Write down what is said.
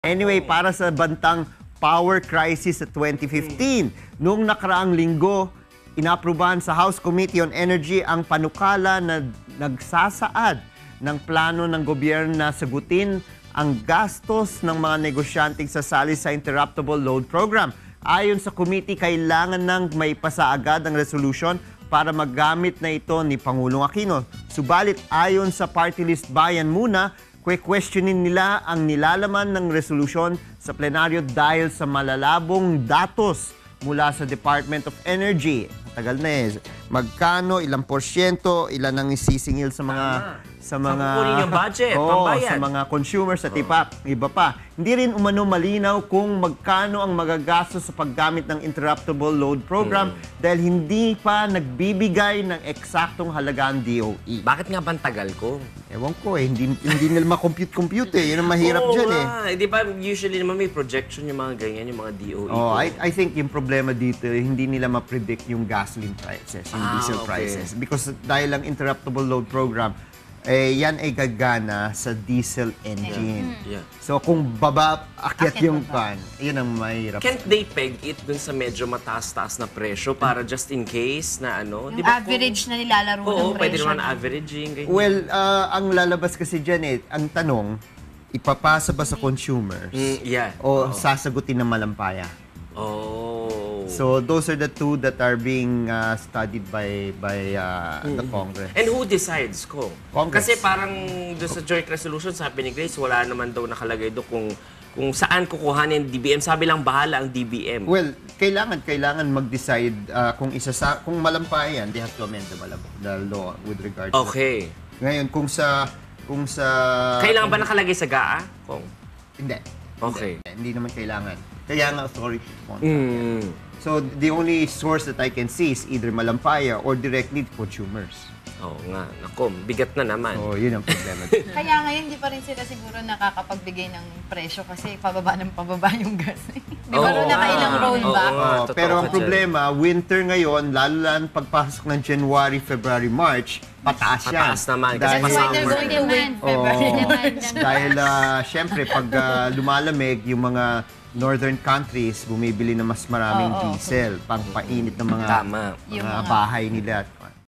Anyway, para sa bantang power crisis sa 2015, noong nakaraang linggo, inaprubahan sa House Committee on Energy ang panukala na nagsasaad ng plano ng gobyerno na sagutin ang gastos ng mga negosyanteng sasali sa Interruptible Load Program. Ayon sa committee, kailangan ng may pasaagad ang resolution para magamit na ito ni Pangulong Aquino. Subalit, ayon sa Party List Bayan Muna, questionin nila ang nilalaman ng resolusyon sa plenaryo dahil sa malalabong datos mula sa Department of Energy. Tagal na eh. Magkano, ilang porsyento, ilan ang isisingil sa mga Saan kukunin yung budget, pambayad? sa mga consumers at iba pa. Hindi rin umano malinaw kung magkano ang magagastos sa paggamit ng Interruptible Load Program dahil hindi pa nagbibigay ng eksaktong halaga ang DOE. Bakit nga bang tagal ko? Ewan ko eh, hindi nila ma-compute eh. Yun ang mahirap dyan eh. Di ba usually naman may projection yung mga ganyan, yung mga DOE. Oh, I think yung problema dito, hindi nila ma-predict yung gasoline prices, yung diesel prices. Because dahil ang Interruptible Load Program, yan ay gagana sa diesel engine. Yeah. So kung akyat yung pan, yun ang mahirap. Can't they peg it dun sa medyo mataas-taas na presyo para just in case na ano? Yung Di ba average na nilalaro ng Oo, pwede presyo. naman averaging. Ganyan. Well, ang lalabas kasi dyan ang tanong, ipapasa ba sa consumers Yeah. o sasagutin ng malampaya? Oh. So those are the two that are being studied by the Congress. And who decides ko? Congress. Kasi parang doon sa joint resolution, sabi ni Grace, wala naman daw nakalagay doon kung saan kukuhanin DBM. Sabi lang bahala ang DBM. Well, kailangan mag-decide kung kung malampayan, they have to amend the law with regard to Okay. Ngayon, kung sa Kailangan ba nakalagay sa GAA? Kung Hindi. Okay. Hindi naman kailangan. Kaya nga authority contract yan. So, the only source that I can see is either malampaya or directly to consumers. Oo nga. Naku, bigat na naman. So, yun ang problema. Kaya ngayon, di pa rin sila siguro nakakapagbigay ng presyo kasi pababa ng pababa yung gas. Di ba rin nakailang rollback? Oo nga, totoo Pero ang ka dyan. problema, winter ngayon, lalo lang pagpasok ng January, February, March, pataas yan. Pataas naman, kasi That's why Summer. they're going to wait February. Dahil, syempre, pag lumalamig, yung mga northern countries, bumibili ng mas maraming diesel, pang painit ng mga, Tama. Yung mga mga- bahay nila.